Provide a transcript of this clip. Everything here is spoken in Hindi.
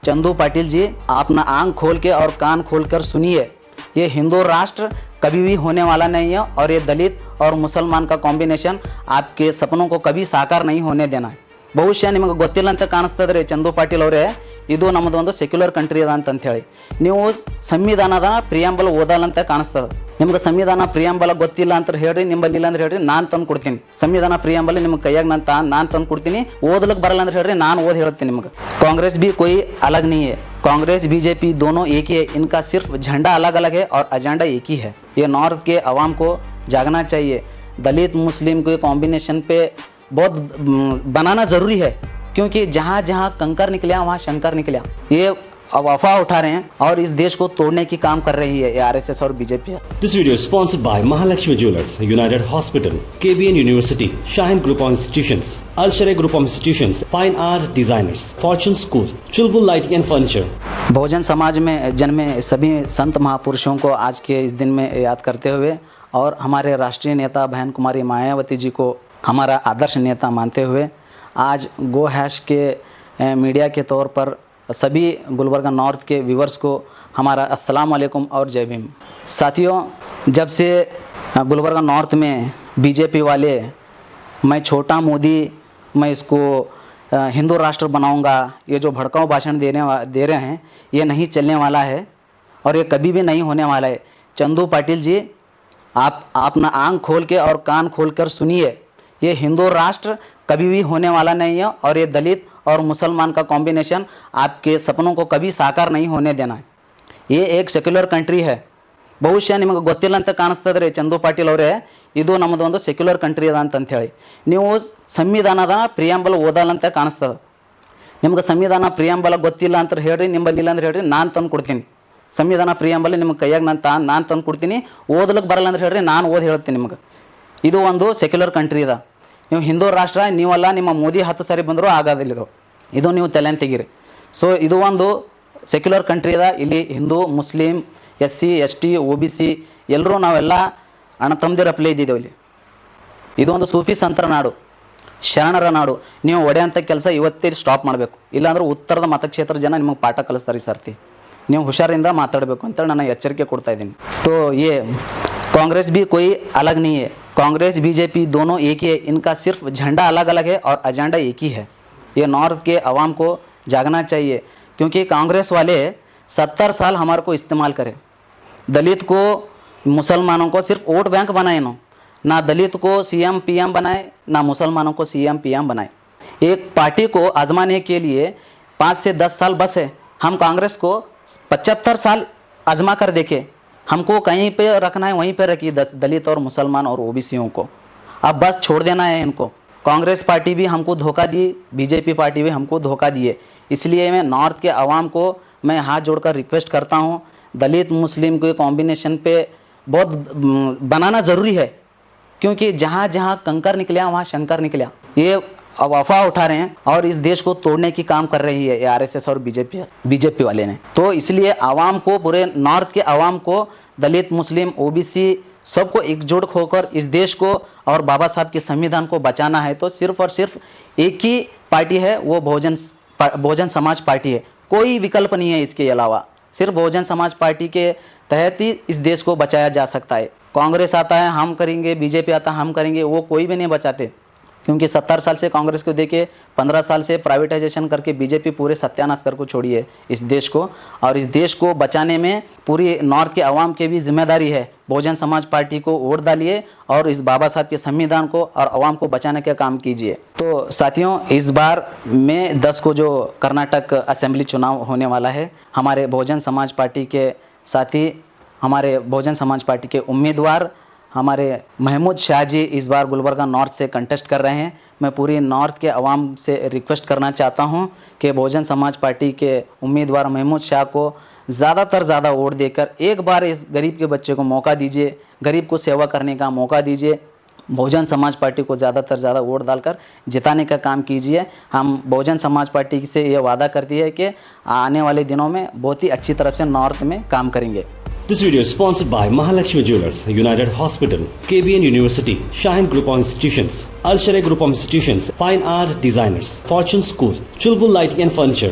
चंदू पाटिल जी, अपना आंख खोल के और कान खोलकर सुनिए, ये हिंदू राष्ट्र कभी भी होने वाला नहीं है और ये दलित और मुसलमान का कॉम्बिनेशन आपके सपनों को कभी साकार नहीं होने देना है। ಬಹುಶಃ ನಿಮಗೆ ಗೊತ್ತಿಲ್ಲ ಅಂತ ಕಾಣಿಸ್ತದ್ರಿ ಚಂದು ಪಾಟೀಲ್ ಅವರೇ, ಇದು ನಮ್ಮದೊಂದು ಸೆಕ್ಯುಲರ್ ಕಂಟ್ರಿ ಅದ ಅಂತ ಹೇಳಿ ನೀವು ಸಂವಿಧಾನದ ಪ್ರಿಯಾಂಬಲ್ ಓದಲ್ಲ ಅಂತ ಕಾಣಿಸ್ತದೆ. ನಿಮ್ಗೆ ಸಂವಿಧಾನ ಪ್ರಿಯಾಂಬಲ ಗೊತ್ತಿಲ್ಲ ಅಂತ ಹೇಳ್ರಿ, ನಿಮ್ಮಲ್ಲಿ ಇಲ್ಲ ಅಂದ್ರೆ ಹೇಳ್ರಿ, ನಾನು ತಂದು ಕೊಡ್ತೀನಿ. ಸಂವಿಧಾನ ಪ್ರಿಯಾಂಬಲ್ ನಿಮ್ಮ ಕೈಯಾಗ ನಾನು ತಂದು ಕೊಡ್ತೀನಿ. ಓದಲಿಕ್ಕೆ ಬರಲ್ಲ ಅಂದ್ರೆ ಹೇಳ್ರಿ, ನಾನು ಓದಿ ಹೇಳ್ತೀನಿ ನಿಮಗೆ. कांग्रेस भी कोई अलग नहीं है, कांग्रेस बीजेपी दोनों एक ही है, इनका सिर्फ झंडा अलग अलग है और एजेंडा एक ही है. ये नॉर्थ के अवाम को जागना चाहिए. दलित मुस्लिम के कॉम्बिनेशन पे बहुत बनाना ज़रूरी है, क्योंकि जहाँ जहाँ कंकर निकला वहाँ शंकर निकला. ये अफवाह उठा रहे हैं और इस देश को तोड़ने की काम कर रही है ये आरएसएस और BJP. This video is sponsored by Mahalakshmi Jewelers, United Hospital, KBN University, Shaheen Group of Institutions, Al Sharia Group of Institutions, Fine Art Designers, Fortune School, Chulbul Lighting and Furniture. Bahujan Samaj में जन्मे सभी संत महापुरुषों को आज के इस दिन में याद करते हुए और हमारे राष्ट्रीय नेता बहन कुमारी मायावती जी को हमारा आदर्श नेता मानते हुए आज गो हैश के मीडिया के तौर पर सभी गुलबर्गा नॉर्थ के व्यूवर्स को हमारा अस्सलाम वालेकुम और जय भीम. साथियों, जब से गुलबर्गा नॉर्थ में बीजेपी वाले मैं छोटा मोदी, मैं इसको हिंदू राष्ट्र बनाऊंगा, ये जो भड़काऊ भाषण दे रहे हैं, ये नहीं चलने वाला है और ये कभी भी नहीं होने वाला है. चंदू पाटिल जी, आप अपना आंख खोल के और कान खोल कर सुनिए, ये हिंदू राष्ट्र कभी भी होने वाला नहीं है और ये दलित और मुसलमान का कॉम्बिनेशन आपके सपनों को कभी साकार नहीं होने देना है. ये एक ಸೆಕ್ಯುಲರ್ ಕಂಟ್ರಿ है. ಬಹುಶಃ ನಿಮಗೆ ಗೊತ್ತಿಲ್ಲ ಅಂತ ಕಾಣಿಸ್ತದ್ರಿ ಚಂದು ಪಾಟೀಲ್ ಅವರೇ, ಇದು ನಮ್ಮದೊಂದು ಸೆಕ್ಯುಲರ್ ಕಂಟ್ರಿ ಅದ ಅಂತ ಹೇಳಿ ನೀವು ಸಂವಿಧಾನದ ಪ್ರಿಯಾಂಬಲ್ ಓದಲ್ಲ ಅಂತ ಕಾಣಿಸ್ತದೆ. ನಿಮ್ಗೆ ಸಂವಿಧಾನ ಪ್ರಿಯಾಂಬಲ ಗೊತ್ತಿಲ್ಲ ಅಂತ ಹೇಳ್ರಿ, ನಿಮ್ಮಲ್ಲಿ ಇಲ್ಲ ಅಂದ್ರೆ ಹೇಳ್ರಿ, ನಾನು ತಂದು ಕೊಡ್ತೀನಿ. ಸಂವಿಧಾನ ಪ್ರಿಯಾಂಬಲ್ ನಿಮ್ಮ ಕೈಯಾಗ ನಾನು ತಂದು ಕೊಡ್ತೀನಿ. ಓದಲಿಕ್ಕೆ ಬರಲ್ಲ ಅಂದ್ರೆ ಹೇಳ್ರಿ, ನಾನು ಓದಿ ಹೇಳ್ತೀನಿ ನಿಮಗೆ. ಇದು ಒಂದು ಸೆಕ್ಯುಲರ್ ಕಂಟ್ರಿ ಅದ. ನೀವು ಹಿಂದೂ ರಾಷ್ಟ್ರ ನೀವಲ್ಲ, ನಿಮ್ಮ ಮೋದಿ 10 ಸಾರಿ ಬಂದರೂ ಆಗೋದಿಲ್ಲ. ಇದು ನೀವು ತಲೆನ ತೆಗೀರಿ. ಸೊ ಇದು ಒಂದು ಸೆಕ್ಯುಲರ್ ಕಂಟ್ರಿ ಅದ. ಇಲ್ಲಿ Hindu Muslim SC ST OBC ಎಲ್ಲರೂ ನಾವೆಲ್ಲ ಅಣ್ಣ ತಮ್ಮದಿರಪ್ಲೇ ಇದ್ದಿದ್ದೇವೆ. ಇಲ್ಲಿ ಇದೊಂದು ಸೂಫಿ ಸಂತರ ನಾಡು, ಶರಣರ ನಾಡು. ನೀವು ಒಡೆಯಂಥ ಕೆಲಸ ಇವತ್ತೇ ಸ್ಟಾಪ್ ಮಾಡಬೇಕು, ಇಲ್ಲಾಂದ್ರೆ ಉತ್ತರದ ಮತಕ್ಷೇತ್ರದ ಜನ ನಿಮಗೆ ಪಾಠ ಕಲಿಸ್ತಾರೆ ಈ ಸರ್ತಿ. ನೀವು ಹುಷಾರಿಂದ ಮಾತಾಡಬೇಕು ಅಂತೇಳಿ ನಾನು ಎಚ್ಚರಿಕೆ ಕೊಡ್ತಾ ಇದ್ದೀನಿ. तो ये कांग्रेस भी कोई अलग नहीं है, कांग्रेस बीजेपी दोनों एक ही है, इनका सिर्फ झंडा अलग अलग है और एजेंडा एक ही है. ये नॉर्थ के अवाम को जागना चाहिए, क्योंकि कांग्रेस वाले 70 साल हमारे को इस्तेमाल करें. दलित को मुसलमानों को सिर्फ वोट बैंक बनाए, ना दलित को CM PM बनाए, ना मुसलमानों को CM PM बनाए. एक पार्टी को आजमाने के लिए 5 से 10 साल बस है. हम कांग्रेस को 75 साल आजमा कर देखे. हमको कहीं पे रखना है वहीं पे रखिए दलित और मुसलमान और OBCयों को. अब बस छोड़ देना है इनको. कांग्रेस पार्टी भी हमको धोखा दी, बीजेपी पार्टी भी हमको धोखा दिए. इसलिए मैं नॉर्थ के अवाम को मैं हाथ जोड़कर रिक्वेस्ट करता हूँ, दलित मुस्लिम के कॉम्बिनेशन पे बहुत बनाना ज़रूरी है, क्योंकि जहाँ जहाँ कंकर निकला वहाँ शंकर निकला. ये अफवाह उठा रहे हैं और इस देश को तोड़ने की काम कर रही है ये आरएसएस और बीजेपी वाले ने. तो इसलिए आवाम को, पूरे नॉर्थ के आवाम को, दलित मुस्लिम OBC सबको एकजुट होकर इस देश को और बाबा साहब के संविधान को बचाना है. तो सिर्फ और सिर्फ एक ही पार्टी है, वो बहुजन समाज पार्टी है. कोई विकल्प नहीं है इसके अलावा. सिर्फ बहुजन समाज पार्टी के तहत ही इस देश को बचाया जा सकता है. कांग्रेस आता है हम करेंगे, बीजेपी आता है हम करेंगे, वो कोई भी नहीं बचाते. क्योंकि 70 साल से कांग्रेस को देके 15 साल से प्राइवेटाइजेशन करके बीजेपी पूरे सत्यानाश कर को छोड़ी है इस देश को. और इस देश को बचाने में पूरी नॉर्थ के अवाम की भी जिम्मेदारी है. बहुजन समाज पार्टी को वोट डालिए और इस बाबा साहब के संविधान को और अवाम को बचाने का काम कीजिए. तो साथियों, इस बार मई 10 को जो कर्नाटक असेंबली चुनाव होने वाला है, हमारे बहुजन समाज पार्टी के साथी, हमारे बहुजन समाज पार्टी के उम्मीदवार हमारे महमूद शाह जी इस बार गुलबर्गा नॉर्थ से कंटेस्ट कर रहे हैं. मैं पूरी नॉर्थ के अवाम से रिक्वेस्ट करना चाहता हूं कि बहुजन समाज पार्टी के उम्मीदवार महमूद शाह को ज़्यादा वोट देकर एक बार इस गरीब के बच्चे को मौका दीजिए, गरीब को सेवा करने का मौका दीजिए. बहुजन समाज पार्टी को ज़्यादा वोट डालकर जिताने का काम कीजिए. हम बहुजन समाज पार्टी से ये वादा करती है कि आने वाले दिनों में बहुत ही अच्छी तरफ से नॉर्थ में काम करेंगे. This video is sponsored by Mahalakshmi Jewelers, United Hospital, KBN University, Shaheen Group of Institutions, Al Sharia Group of Institutions, Fine Art Designers, Fortune School, Chulbul Lighting and Furniture.